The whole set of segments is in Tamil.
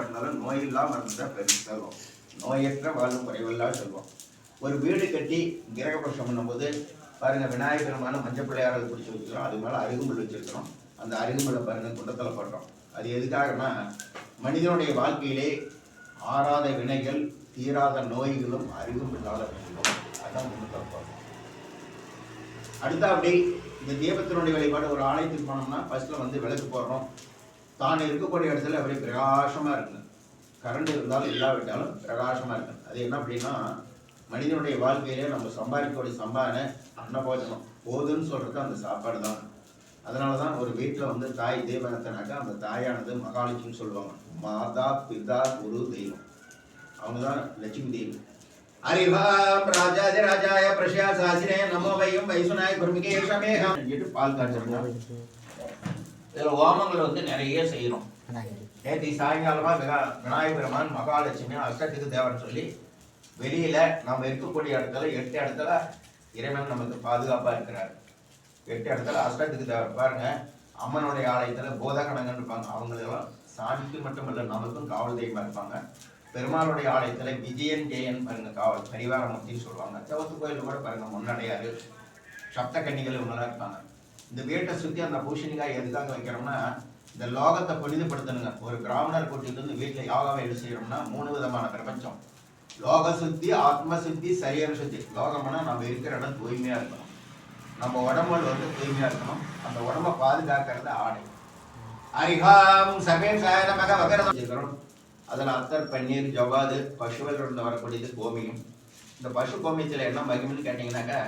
இருந்தாலும் நோய் இல்லாமல் இருந்தால் பெரிய செல்வம். நோயற்ற வாழும் குறைவில்லா செல்வம். ஒரு வீடு கட்டி கிரகபிரவேசம் பண்ணும்போது பாருங்க, விநாயகர் பெருமான மஞ்சள் பிள்ளையாரல் பிடிச்சி வச்சுக்கிறோம். அது மேலே அருகும்புல் வச்சிருக்கிறோம். அந்த அருகும்புல்லை பாருங்க குண்டத்தில் போடுறோம். அது எதுக்காகனா மனிதனுடைய வாழ்க்கையிலே ஆறாத வினைகள், தீராத நோய்களும், அருகும்பில்லாத வினைகளும். அதான் குண்டத்தில் போடுறோம். அடுத்தா அப்படி இந்த தீபத்தினுடைய வழிபாடு ஒரு ஆலயத்துக்கு போனோம்னா ஃபர்ஸ்ட்ல வந்து விளக்கு போடுறோம். தான் இருக்கக்கூடிய இடத்துல அப்படியே பிரகாசமா இருக்கு. கரண்ட் இருந்தாலும் இல்லாவிட்டாலும் பிரகாசமா இருக்கு. அது என்ன அப்படின்னா மனிதனுடைய வாழ்க்கையிலே நம்ம சம்பாதிக்கக்கூடிய சம்பாதனை அன்னபோஜனம் போதுன்னு சொல்றது அந்த சாப்பாடு தான். அதனாலதான் ஒரு வீட்டில் வந்து தாய் தெய்வத்தினாக்கா அந்த தாயானது மகாலட்சுமின்னு சொல்லுவாங்க. மாதா பிதா குரு தெய்வம், அவங்கதான் லட்சுமி தெய்வம். ஹரிஹாம் ராஜாதி ராஜாய பிரஷ்யா சாசினே நமோ வையும் வைசுனாய குருமிகேஷமேகம் சொல்லிட்டு பால் காய்ச்சறோம். இதுல ஹோமங்கள் வந்து நிறைய செய்யறோம். நேற்று சாயங்காலமா விநாயகர் பெருமான் மகாலட்சுமி அஷ்டத்துக்கு தேவன் சொல்லி வெளியில நம்ம இருக்கக்கூடிய இடத்துல 8 இடத்துல இறைவன் நமக்கு பாதுகாப்பா இருக்கிறார். 8 இடத்துல அஷ்டத்துக்கு தேவர் பாருங்க. அம்மனுடைய ஆலயத்துல போதகணங்கன்னு இருப்பாங்க. அவங்களெல்லாம் சாமிக்கு மட்டும் இல்ல நமக்கும் காவல் தெய்வமா இருப்பாங்க. பெருமாளுடைய ஆலயத்துல விஜயன் ஜெயன் பாருங்க காவல் பரிவாரமூர்த்தின்னு சொல்லுவாங்க. செவத்து கோயில் கூட பாருங்க முன்னடையாரு சப்த கன்னிகள் இவங்கெல்லாம் இருப்பாங்க. இந்த வீட்டை சுத்தி அந்த பூஷணிக்காய் எதுக்காக வைக்கிறோம்னா இந்த லோகத்தை புனிதப்படுத்தணுங்க. ஒரு பிராமணர் கூட்டிட்டு வந்து வீட்டுல யோகாவை எழுதி செய்யறோம்னா 3 விதமான பிரபஞ்சம். லோக சுத்தி, ஆத்ம சுத்தி, சரீர சுத்தி. லோகம்னா நம்ம இருக்கிற இடம் தூய்மையா இருக்கணும். நம்ம உடம்புல வந்து தூய்மையா இருக்கணும். அந்த உடம்பை பாதுகாக்கிறது ஆடை. அரிஹாம் சகேஷாய நமக வகரம். அதில் அத்தர், பன்னீர், ஜவ்வாது, பசுவில் இருந்து வரக்கூடியது கோமியம். இந்த பசு கோமியத்தில் என்ன மகிமைன்னு கேட்டீங்கன்னாக்கா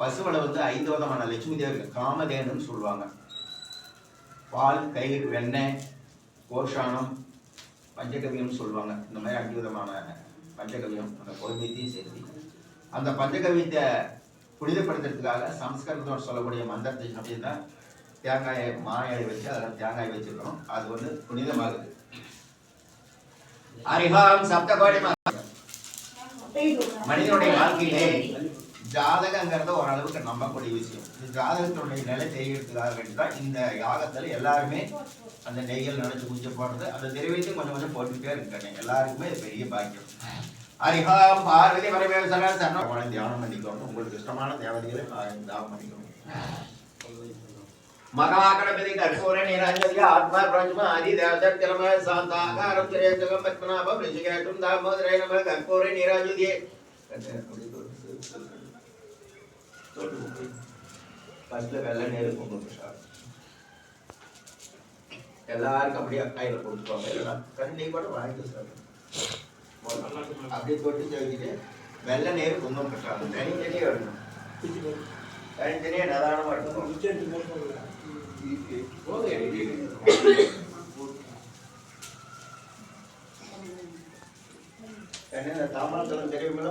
பசுவில் வந்து 5 விதமான லட்சுமி தேவி காமதேனுன்னு சொல்லுவாங்க. பால், தயிர், வெண்ணெய், கோஷானம், பஞ்சகவியம்னு சொல்லுவாங்க. இந்த மாதிரி 5 விதமான பஞ்சகவியம் அந்த கோமியத்தையும் சேர்த்து அந்த பஞ்சகவியத்தை புனிதப்படுத்துறதுக்காக சம்ஸ்கிருதத்தோடு சொல்லக்கூடிய மந்திரத்தை அப்படின்னா தேங்காயை மாயை வச்சு அதில் தேங்காய் வச்சிருக்கணும். அது வந்து புனிதமாகுது. அரிஹாம் சப்தகோடி. மனிதனுடைய வாழ்க்கையிலே ஜாதகங்கிறத ஓரளவுக்கு நம்பக்கூடிய விஷயம். இந்த ஜாதகத்தினுடைய நிலை தெரியறதுக்காக வேண்டிதான் இந்த யாகத்துல எல்லாருமே அந்த நெய்கள் நினைச்சு குடிச்சு போடுறது. அந்த தெரிவித்து கொஞ்சம் கொஞ்சம் போட்டுக்கிட்டே இருக்காங்க. எல்லாருக்குமே இது பெரிய பாக்கியம். அரிஹாம் பார்வதி வரவேல் சகல சரண தியானம் பண்ணிக்கணும். உங்களுக்கு இஷ்டமான தேவதைகளை தியானம் பண்ணிக்கணும். மகாகணபதி கற்பூர நீராஞ்சலி ஆத்மா பிரஞ்சம ஆதி தேவதர் திலம சாந்தாகாரம் திரேந்தகம் பத்மநாபம் ரிஷிகேஷம் தாமோதரை நம கற்பூர நீராஞ்சலியே ஃபர்ஸ்ட்ல வெள்ளை நேரு பொங்கல் பிரசாதம் எல்லாருக்கும் அப்படியே கையில கொடுத்துருவாங்க. இல்லைன்னா கண்ணி கூட வாங்கிட்டு சாப்பிடுங்க. அப்படியே தொட்டு சேர்த்துட்டு வெள்ளை நேரு பொங்கல் பிரசாதம் தனித்தனியே வரணும். தனித்தனியே நிதானமா இருக்கணும். தாமரத்தலம் தெரியுமில்ல